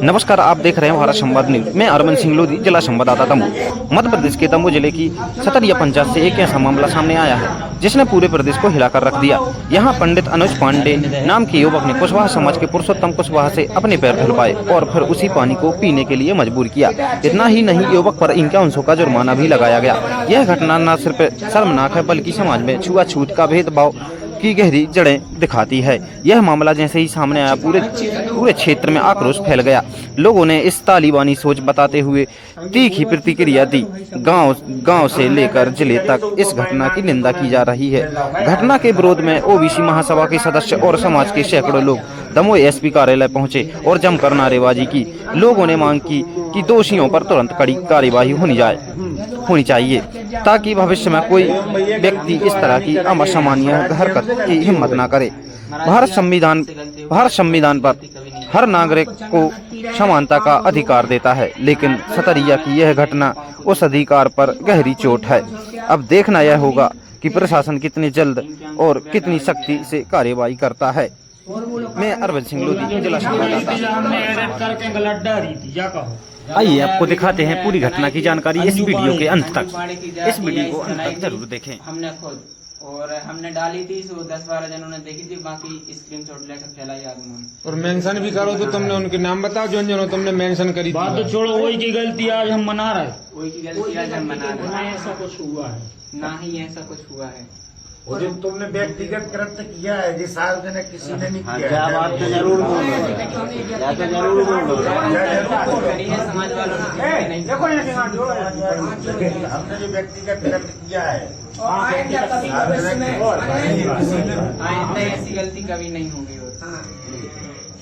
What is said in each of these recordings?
नमस्कार, आप देख रहे हैं भारत संवाद न्यूज। मैं अरविंद सिंह लोधी, जिला संवाददाता दमोह। मध्य प्रदेश के दमोह जिले की सतरिया पंचायत से एक ऐसा मामला सामने आया है जिसने पूरे प्रदेश को हिलाकर रख दिया। यहाँ पंडित अनुज पांडे नाम के युवक ने कुशवाहा समाज के पुरुषोत्तम कुशवाहा से अपने पैर धुलवाए और फिर उसी पानी को पीने के लिए मजबूर किया। इतना ही नहीं, युवक पर 5100 का जुर्माना भी लगाया गया। यह घटना न सिर्फ शर्मनाक है बल्कि समाज में छुआछूत का भेदभाव की गहरी जड़ें दिखाती है। यह मामला जैसे ही सामने आया पूरे क्षेत्र में आक्रोश फैल गया। लोगों ने इस तालिबानी सोच बताते हुए तीखी प्रतिक्रिया दी। गांव से लेकर जिले तक इस घटना की निंदा की जा रही है। घटना के विरोध में ओबीसी महासभा के सदस्य और समाज के सैकड़ों लोग दमोह एसपी कार्यालय पहुंचे और जमकर नारेबाजी की। लोगों ने मांग की कि दोषियों पर तुरंत कड़ी कार्यवाही होनी चाहिए ताकि भविष्य में कोई व्यक्ति इस तरह की असामान्य हरकत की हिम्मत न करे। भारत संविधान पर हर नागरिक को समानता का अधिकार देता है, लेकिन सतरिया की यह घटना उस अधिकार पर गहरी चोट है। अब देखना यह होगा कि प्रशासन कितनी जल्द और कितनी सख्ती से कार्यवाही करता है। मैं अरविंद सिंह लोधी, जिला संवाददाता। आइए आपको दिखाते हैं पूरी घटना की जानकारी इस वीडियो के अंत तक। इस वीडियो को अंत तक जरूर देखें। हमने खुद और हमने डाली थी, 10-12 जनों ने देखी थी, बाकी स्क्रीनशॉट लेकर फैलाई आदमी। और मेंशन भी करो तो तुमने उनके नाम बताओ जो जनों तुमने मेंशन करी। बात तो छोड़ो, वही की गलती आज हम मना रहे हैं। वही की गलती आज हम मना रहे हैं। ऐसा कुछ हुआ है ना ही ऐसा कुछ हुआ है। वो जो तुमने व्यक्तिगत कृत्य किया है जिस सार्वजनिक किसी ने नहीं किया क्या बात तो जरूर बोलो, या तो जरूर बोलो। समाज वालों ने हमने जो व्यक्तिगत कृत्य किया है ऐसी गलती कभी नहीं होगी।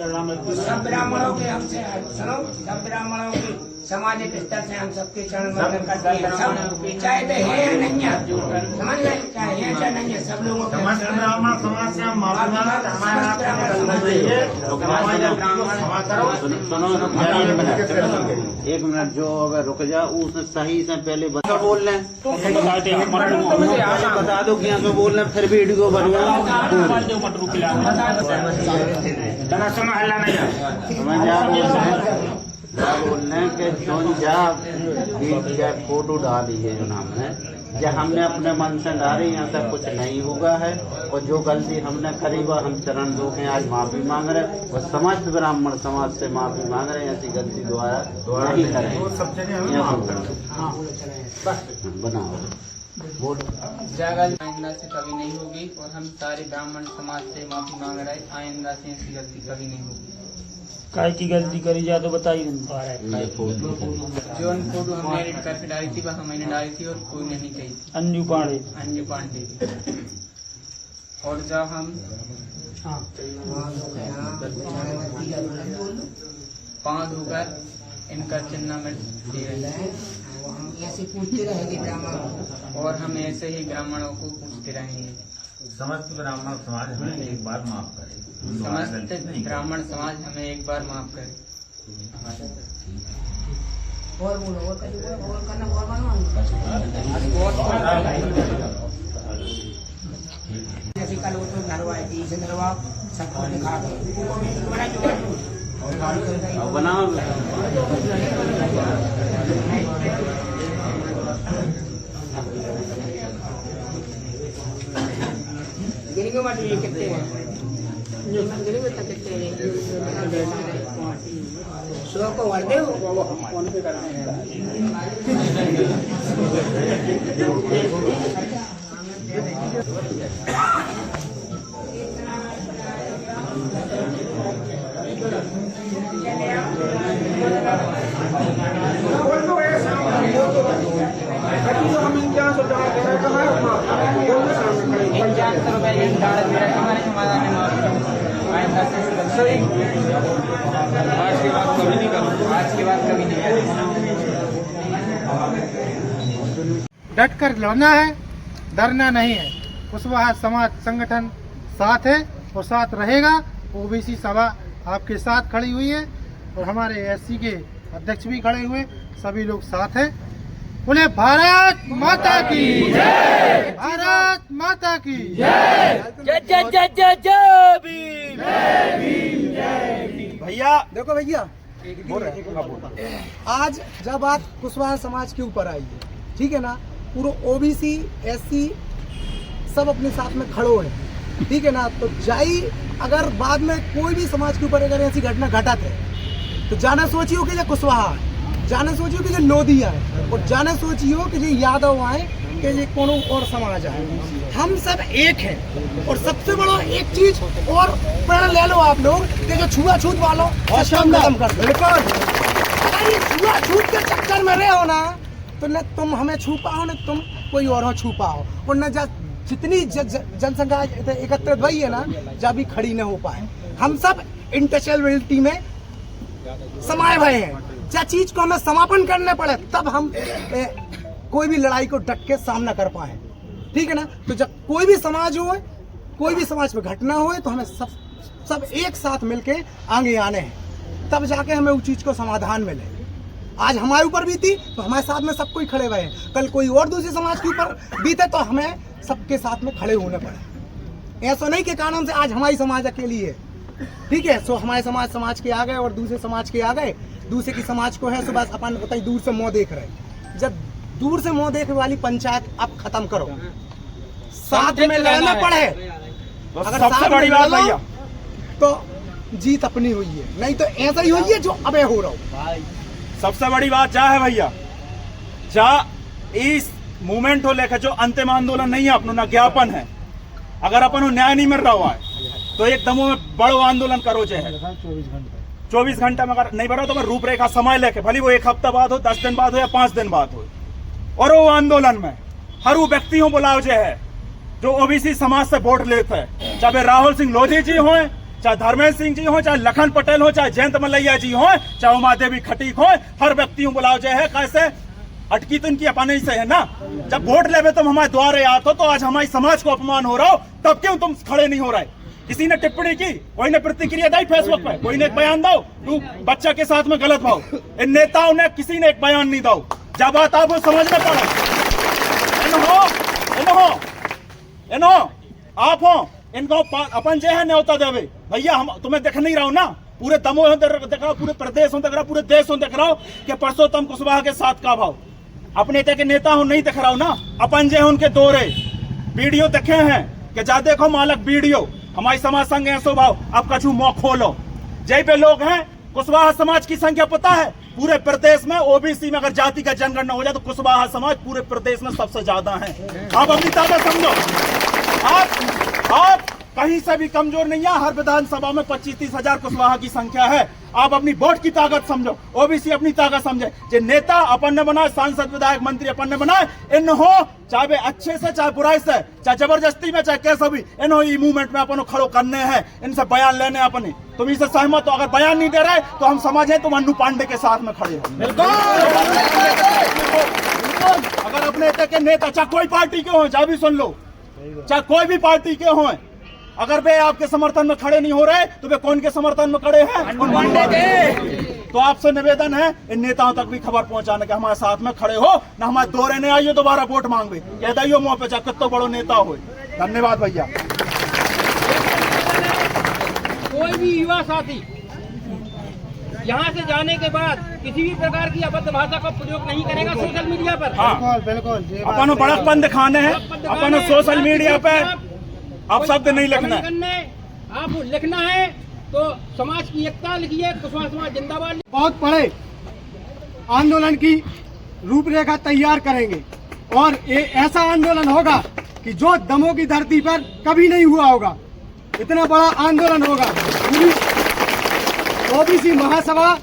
सब ब्राह्मणों के हमसे सब ब्राह्मणों की सामाजिक स्तर से हम सबके चरण वंदन करते हैं। सब चाहे तो है या नहीं है, समझ गए, चाहे है चाहे नहीं है, सब लोगों के ब्राह्मण समाज से हम एक मिनट जो अगर रुक जा, उसने सही से पहले बता बोल रहे बता दो क्या तो बोल रहे, फिर वीडियो बनवा बोलने के जो फोटो डाली है जो हमने, जब हमने अपने मन से डाली, यहाँ तक कुछ नहीं हुआ है। और जो गलती हमने करी वह हम चरण दो के आज माफी मांग रहे, और समस्त ब्राह्मण समाज से माफी मांग रहे हैं। ऐसी गलती दोबारा नहीं करें। बनाओ आइंदा से कभी नहीं होगी और हम सारे ब्राह्मण समाज से माफी मांग रहे हैं। आइंदा से ऐसी गलती कभी नहीं होगी। काय की गलती करी जा तो बताइए। जो फोटो हमने एडिट करके डाली थी वह मैंने डाली थी और कोई नहीं कही थी। अंजू पांडे। और जब हम 5 होकर इनका चिन्ह में ऐसे पूछते रहेंगे ब्राह्मण, और हम ऐसे ही ब्राह्मणों को पूछते रहेंगे। समस्त ब्राह्मण समाज हमें एक बार माफ करे। समस्त ब्राह्मण समाज हमें एक बार माफ करे। और बोलो, और करना और बनवाना। जैसे कल वो तो नरवाए थी, इसे नरवा सबको दिखा दो। बनाओ गिरेंगे मत, ये कितने हैं गिरेंगे तक कितने हैं 100 को वर्दे हमारे समाधान में आइंदा से आज के बाद कभी नहीं डट कर लड़ना है, डरना नहीं है। कुशवाहा समाज संगठन साथ है और साथ रहेगा। ओबीसी सभा आपके साथ खड़ी हुई है और हमारे एससी के अध्यक्ष भी खड़े हुए, सभी लोग साथ हैं। बोले भारत माता की जय, भारत माता की जय, जय जय जय जय जय भीम, जय भीम, जय भीम। भैया देखो भैया, आज जब बात कुशवाहा समाज के ऊपर आई है, ठीक है ना, पूरा ओबीसी एससी सब अपने साथ में खड़ो है, ठीक है ना। तो जाई अगर बाद में कोई भी समाज के ऊपर अगर ऐसी घटना घटत है तो जाना सोचियो कि ये कुशवाहा है, जाना सोचियो कि ये लोधिया है, और जाना सोचियो कि ये यादव आए, कि ये कोनो और समाज है। हम सब एक हैं। और सबसे बड़ा एक चीज और प्रण ले लो आप लोग कि जो छुआछूत वालों सिस्टम खत्म कर दो। अगर ये छुआछूत के चक्कर में रहे हो ना तो न तुम हमें छू पाओ न तुम कोई और हो छू पाओ, और न जितनी जनसंख्या एकत्रित हुई है ना जब भी खड़ी न हो पाए। हम सब इंटरचेबलिटी में समाये हुए हैं। जब चीज को हमें समापन करने पड़े तब हम कोई भी लड़ाई को डट के सामना कर पाए, ठीक है ना। तो जब कोई भी समाज हो, कोई भी समाज में घटना हो तो हमें सब एक साथ मिलके आगे आने हैं, तब जाके हमें उस चीज को समाधान मिले। आज हमारे ऊपर बीती तो हमारे साथ में सब कोई खड़े हुए हैं, कल कोई और दूसरे समाज के ऊपर बीते तो हमें सबके साथ में खड़े होने पड़े। ऐसा नहीं कि कानून से आज हमारी समाज अकेली है, ठीक है। सो हमारे समाज के आ गए और दूसरे समाज के आ गए, दूसरे की समाज को है सो बस अपन उतना दूर से मुँह देख रहे। जब दूर से मुँह देखने वाली पंचायत अब खत्म करो, साथ में लड़ना पड़े। अगर सबसे बड़ी बात भैया तो जीत अपनी हुई है, नहीं तो ऐसा ही हुई है जो अबे हो रहा हो। सबसे बड़ी बात जा है भैया, जा इस मूवमेंट को लेकर जो अंतिम आंदोलन नहीं है अपना ज्ञापन है, अगर अपन न्याय नहीं मिल रहा है तो एक दमों में बड़ो आंदोलन करो। जो है 24 घंटे में अगर नहीं बढ़ा तो मैं रूपरेखा समय लेके, भले वो 1 हफ्ता बाद हो, 10 दिन बाद हो या 5 दिन बाद हो, और वो आंदोलन में हर वो व्यक्ति हो बुलाओ जो है जो ओबीसी समाज से वोट लेते हैं, चाहे राहुल सिंह लोधी जी हो, चाहे धर्मेंद्र सिंह जी हो, चाहे लखन पटेल हो, चाहे जयंत मलैया जी हो, चाहे उमा देवी खटीक हो, हर व्यक्ति हो बुलाओ जो है। कैसे अटकी तो इनकी अपने ही से है ना। जब वोट लेवे तुम हमारे द्वारे आते हो तो आज हमारी समाज को अपमान हो रहा हो, तब क्यों तुम खड़े नहीं हो रहे? किसी ने टिप्पणी की, कोई ने प्रतिक्रिया दी फेसबुक पे, कोई ने एक बयान दो तू बच्चा के साथ में गलत भाव, इन नेताओं ने किसी ने एक बयान नहीं दो। जब बात आपको समझ में पड़ा, इन्हो आप हो, इनको अपन जो है न्योता देवे भैया। हम तुम्हें देख नहीं रहा हूं ना, पूरे दमोह देख रहा हूं, पूरे प्रदेश देख रहा हूं, पूरे देश देख रहा हूं कि परसोत्तम कुशवाहा के साथ का भाव अपने के नेता हूं नहीं दिख रहा हूं ना। अपन जो है उनके दौरे वीडियो देखे हैं कि जा देखो मालक वीडियो, हमारी समाज संघ ऐसो भाव, अब कछु मुंह खोलो। जय पे लोग हैं, कुशवाहा समाज की संख्या पता है पूरे प्रदेश में, ओबीसी में अगर जाति का जनगणना हो जाए तो कुशवाहा समाज पूरे प्रदेश में सबसे ज्यादा है। आप अपनी ताकत समझो, आप कहीं से भी कमजोर नहीं है। हर विधानसभा में 25-30 हजार कुशवाहा की संख्या है। आप अपनी वोट की ताकत समझो, ओबीसी अपनी ताकत समझे। जो नेता अपन ने बनाए, सांसद विधायक मंत्री अपन ने बनाए, इन हो चाहे वे अच्छे से चाहे बुराई से, चाहे जबरदस्ती में, चाहे कैसे भी, इन हो मूवमेंट में अपन खड़ो करने हैं, इनसे बयान लेने अपने। तुम इससे सहमत हो? अगर बयान नहीं दे रहे तो हम समझे तुम अन्नू पांडे के साथ में खड़े हो। अगर अपने के नेता चाहे कोई पार्टी के हो, चाहे भी सुन लो, चाहे कोई भी पार्टी के हो, अगर वे आपके समर्थन में खड़े नहीं हो रहे तो वे कौन के समर्थन में खड़े हैं? पांडे के। तो आपसे निवेदन है इन नेताओं तक भी खबर पहुंचाने के हमारे साथ में खड़े हो, ना हमारे दौरे नहीं आइयो दोबारा वोट मांगे, कह दियो मुंह पे चाहे कितना बड़ो नेता हो। धन्यवाद भैया। कोई भी युवा साथी यहाँ से जाने के बाद किसी भी प्रकार की अभद्र भाषा का प्रयोग नहीं करेगा सोशल मीडिया पर। हाँ बिल्कुल, अपन बड़कपन दिखाने हैं, अपन सोशल मीडिया पे आप शब्द नहीं लिखना है। आप लिखना है तो समाज की एकता लिखिए, कुशवाहा समाज जिंदाबाद। बहुत बड़े आंदोलन की रूपरेखा तैयार करेंगे और ये ऐसा आंदोलन होगा कि जो दमोह की धरती पर कभी नहीं हुआ होगा। इतना बड़ा आंदोलन होगा। ओबीसी महासभा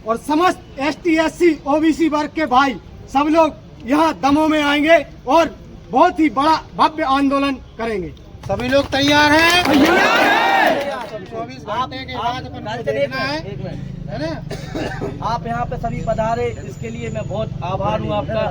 और समस्त ST/SC ओबीसी वर्ग के भाई सब लोग यहाँ दमोह में आएंगे और बहुत ही बड़ा भव्य आंदोलन करेंगे। सभी लोग तैयार हैं? 24 घंटे के बाद अपन को देखना है ना। आप यहाँ पे सभी पधारे, इसके लिए मैं बहुत आभार हूँ आपका।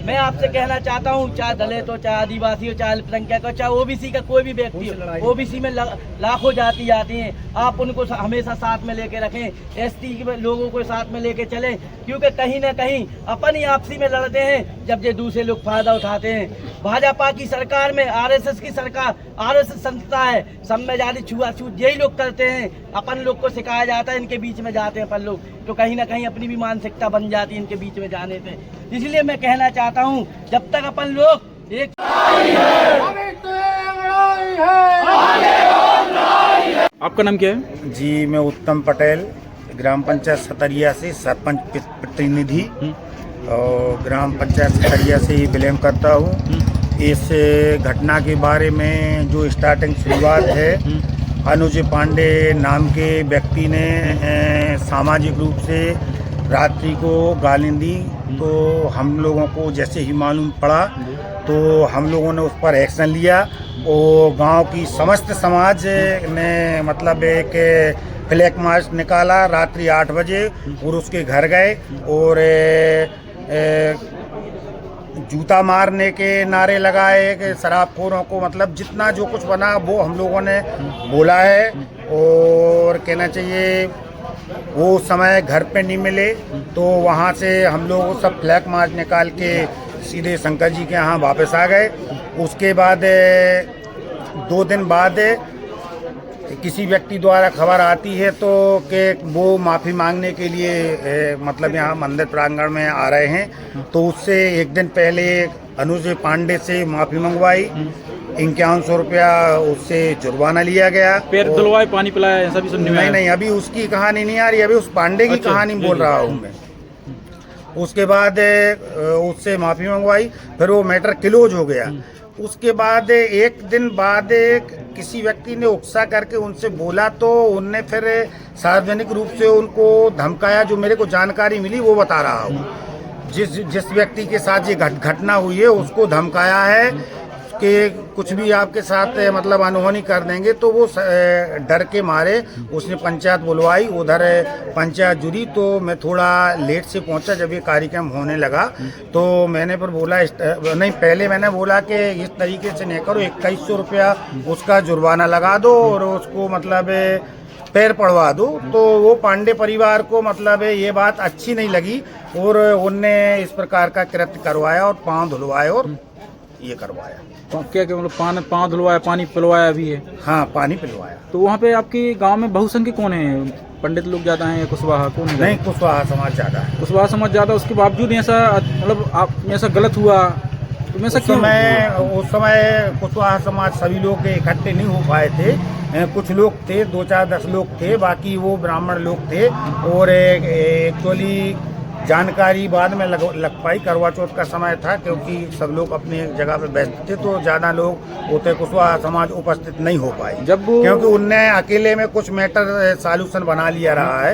मैं आपसे कहना चाहता हूँ, चाहे दलित हो, चाहे आदिवासी हो, चाहे अल्पसंख्यक हो, चाहे ओबीसी का कोई भी व्यक्ति हो, ओबीसी में लाखों जाति आती हैं, आप उनको हमेशा साथ में लेके रखें, ST के लोगों को साथ में लेके चलें, क्योंकि कहीं ना कहीं अपन ही आपसी में लड़ते हैं जब ये दूसरे लोग फायदा उठाते हैं। भाजपा की सरकार में RSS की सरकार, RSS संस्था है, सब में जाति छुआछूत यही लोग करते हैं। अपन लोग को सिखाया जाता है, इनके बीच में जाते हैं अपन लोग, तो कहीं ना कहीं अपनी भी मानसिकता बन जाती है इनके बीच में जाने से। इसलिए मैं कहना चाहता हूँ जब तक अपन लोग एक आपका नाम क्या है? जी, मैं उत्तम पटेल, ग्राम पंचायत सतरिया से सरपंच प्रतिनिधि और ग्राम पंचायत सतरिया से ही बिलोंग करता हूँ। इस घटना के बारे में जो स्टार्टिंग शुरुआत है, अनुज पांडे नाम के व्यक्ति ने सामाजिक रूप से रात्रि को गाली दी। तो हम लोगों को जैसे ही मालूम पड़ा तो हम लोगों ने उस पर एक्शन लिया और गांव की समस्त समाज ने मतलब एक फ्लैग मार्च निकाला रात्रि 8 बजे और उसके घर गए और जूता मारने के नारे लगाए कि शराबखोरों को मतलब जितना जो कुछ बना वो हम लोगों ने बोला है। और कहना चाहिए वो समय घर पे नहीं मिले तो वहाँ से हम लोग सब फ्लैग मार्च निकाल के सीधे शंकर जी के यहाँ वापस आ गए। उसके बाद 2 दिन बाद किसी व्यक्ति द्वारा खबर आती है तो कि वो माफ़ी मांगने के लिए मतलब यहाँ मंदिर प्रांगण में आ रहे हैं। तो उससे 1 दिन पहले अनुज पांडे से माफ़ी मंगवाई, 5100 रुपया उससे जुर्माना लिया गया। पैर धुलवाए, पानी पिलाया, ऐसा भी सुनने में आया? नहीं, अभी उसकी कहानी नहीं आ रही, अभी उस पांडे की कहानी बोल रहा हूँ मैं। उसके बाद उससे माफ़ी मंगवाई, फिर वो मैटर क्लोज हो गया। उसके बाद 1 दिन बाद किसी व्यक्ति ने उकसा करके उनसे बोला तो उनने फिर सार्वजनिक रूप से उनको धमकाया। जो मेरे को जानकारी मिली वो बता रहा हूँ। जिस व्यक्ति के साथ ये घटना हुई है उसको धमकाया है कि कुछ भी आपके साथ मतलब अनहोनी कर देंगे। तो वो डर के मारे उसने पंचायत बुलवाई। उधर पंचायत जुड़ी तो मैं थोड़ा लेट से पहुंचा जब ये कार्यक्रम होने लगा। तो मैंने पर बोला नहीं, पहले मैंने बोला कि इस तरीके से नहीं करो, 2100 रुपया उसका जुर्माना लगा दो और उसको मतलब पैर पड़वा दो। तो वो पांडे परिवार को मतलब ये बात अच्छी नहीं लगी और उनने इस प्रकार का कृत्य करवाया और पाँव धुलवाए और ये करवाया। क्या मतलब पाँव धुलवाया, पानी पिलवाया भी है? हाँ, पानी पिलवाया। तो वहाँ पे आपके गांव में बहुसंख्यक कौन है? पंडित लोग ज्यादा हैं या कुशवाहा कौन है? नहीं, कुशवाहा समाज ज्यादा है। कुशवाहा समाज ज्यादा, उसके बावजूद ऐसा मतलब आप ऐसा गलत हुआ तो ऐसा क्यों? उस समय कुशवाहा समाज सभी लोग इकट्ठे नहीं हो पाए थे। कुछ लोग थे, 2-4-10 लोग थे, बाकी वो ब्राह्मण लोग थे। और एक्चुअली जानकारी बाद में लग पाई, करवा चौथ का समय था, क्योंकि सब लोग अपनी जगह पे व्यस्त थे तो ज़्यादा लोग होते कुशवाहा समाज उपस्थित नहीं हो पाए, क्योंकि उनने अकेले में कुछ मैटर सॉल्यूशन बना लिया रहा है।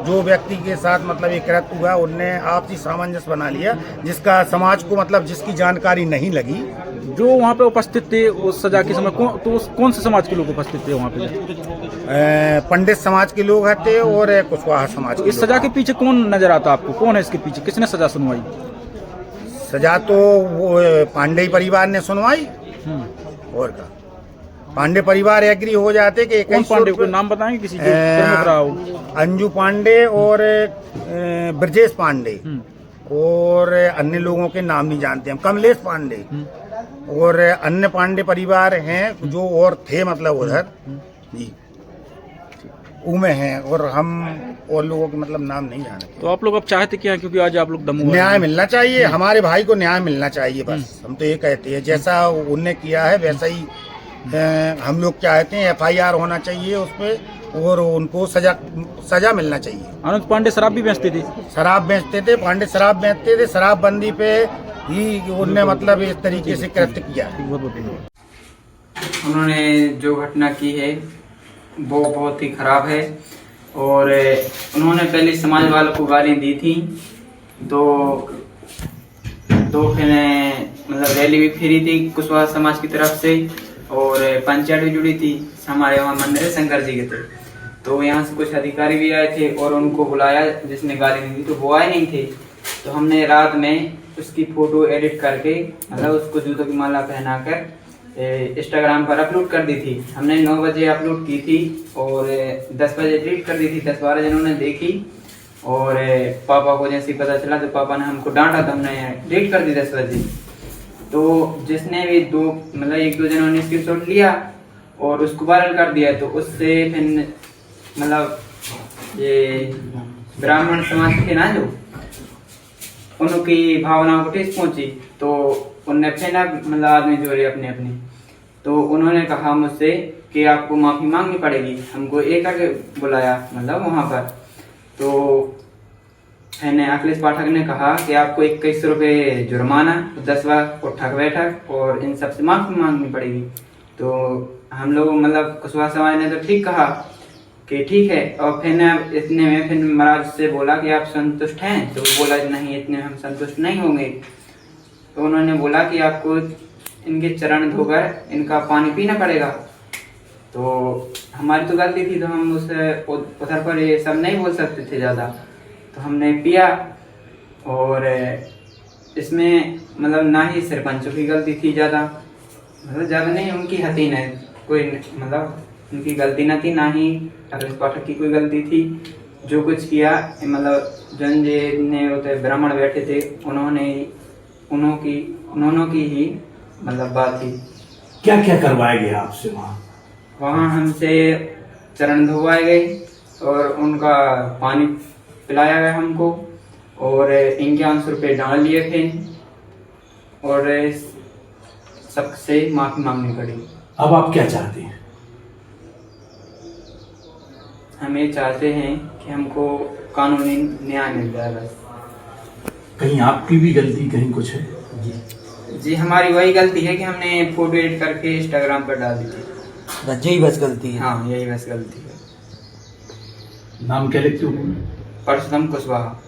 जो व्यक्ति के साथ मतलब ये कृत्य हुआ उनने आपसी सामंजस्य बना लिया, जिसका समाज को मतलब जिसकी जानकारी नहीं लगी। जो वहाँ पे उपस्थित थे उस सजा के समय कौन से समाज के लोग उपस्थित थे वहाँ पे? पंडित समाज के लोग थे और कुशवाहा समाज के। इस सजा के पीछे कौन नजर आता आपको? कौन है इसके पीछे? किसने सजा सुनवाई? सजा तो वो पांडे परिवार ने सुनवाई। और का पांडे परिवार एग्री हो जाते कि कौन पांडे को नाम बताएंगे किसी के? अंजू पांडे और ब्रजेश पांडे और अन्य लोगों के नाम नहीं जानते हम, कमलेश पांडे और अन्य पांडे परिवार हैं जो और थे मतलब उधर जी उमे हैं, और हम और लोगों के मतलब नाम नहीं जानते। तो आप लोग अब चाहते क्या? क्योंकि आज आप लोग दमू न्याय मिलना चाहिए, हमारे भाई को न्याय मिलना चाहिए, बस हम तो ये कहते हैं। जैसा उनने किया है वैसा ही हम लोग चाहते हैं। FIR होना चाहिए उस पर और उनको सजा मिलना चाहिए। अनुज पांडे शराब भी बेचते थे? शराब बेचते थे, पांडे शराब बेचते थे। शराबबंदी पे ही उनने मतलब इस तरीके से कृत्य किया। उन्होंने जो घटना की है वो बहुत ही खराब है और उन्होंने पहले समाज वालों को गाली दी थी। तो फिर मतलब रैली भी फिरी थी कुशवाहा समाज की तरफ से और पंचायत भी जुड़ी थी। हमारे वहाँ मंदिर शंकर जी के थे, तो यहाँ से कुछ अधिकारी भी आए थे और उनको बुलाया जिसने गाली दी थी, तो वो आए नहीं थे। तो हमने रात में उसकी फोटो एडिट करके मतलब उसको जूतों की माला पहनाकर इंस्टाग्राम पर अपलोड कर दी थी। हमने 9 बजे अपलोड की थी और 10 बजे डिलीट कर दी थी। 10-12 जनों ने देखी और पापा को जैसे पता चला तो पापा ने हमको डांटा, तो हमने डिलीट कर दी 10 बजे। तो जिसने भी 1-2 जनों ने स्क्रीनशॉट लिया और उसको वायरल कर दिया, तो उससे फिर मतलब ये ब्राह्मण समाज के ना जो उनकी भावनाओं को ठेस पहुंची, तो उनने फिर ना मतलब आदमी जोड़े अपने अपने, तो उन्होंने कहा मुझसे कि आपको माफी मांगनी पड़ेगी। हमको एक आगे बुलाया मतलब वहां पर, तो मैंने अखिलेश पाठक ने कहा कि आपको 21 रुपये जुर्माना, 10 बार उठक बैठक और इन सब से माफी मांगनी पड़ेगी। तो हम लोग मतलब कुशवाहा समाज ने तो ठीक कहा कि ठीक है, और फिर इतने में फिर महाराज से बोला कि आप संतुष्ट हैं, तो बोला नहीं इतने में हम संतुष्ट नहीं होंगे। तो उन्होंने बोला कि आपको इनके चरण धोकर इनका पानी पीना पड़ेगा। तो हमारी तो गलती थी, तो हम उस उधर पर ये सब नहीं बोल सकते थे ज़्यादा, तो हमने पिया। और इसमें मतलब ना ही सरपंचों की गलती थी ज़्यादा, मतलब ज़्यादा नहीं, उनकी हती नहीं कोई, मतलब उनकी गलती न थी, ना ही अखिलेश पाठक की कोई गलती थी। जो कुछ किया मतलब जन जितने होते ब्राह्मण बैठे थे उन्होंने की ही मतलब बात थी। क्या क्या करवाया गया आपसे वहाँ हमसे चरण धोवाए गए और उनका पानी पिलाया गया हमको, और 51 रुपये डाल लिए थे, और सबसे माफी मांगनी पड़ी। अब आप क्या चाहते हैं? हम ये चाहते हैं कि हमको कानूनी न्याय मिल जाए बस। कहीं आपकी भी गलती कहीं कुछ है? जी हमारी वही गलती है कि हमने फोटो एडिट करके इंस्टाग्राम पर डाल दी थी। यही बस गलती है? हाँ यही बस गलती है। नाम क्या लिखते हो? परशुराम कुशवाहा।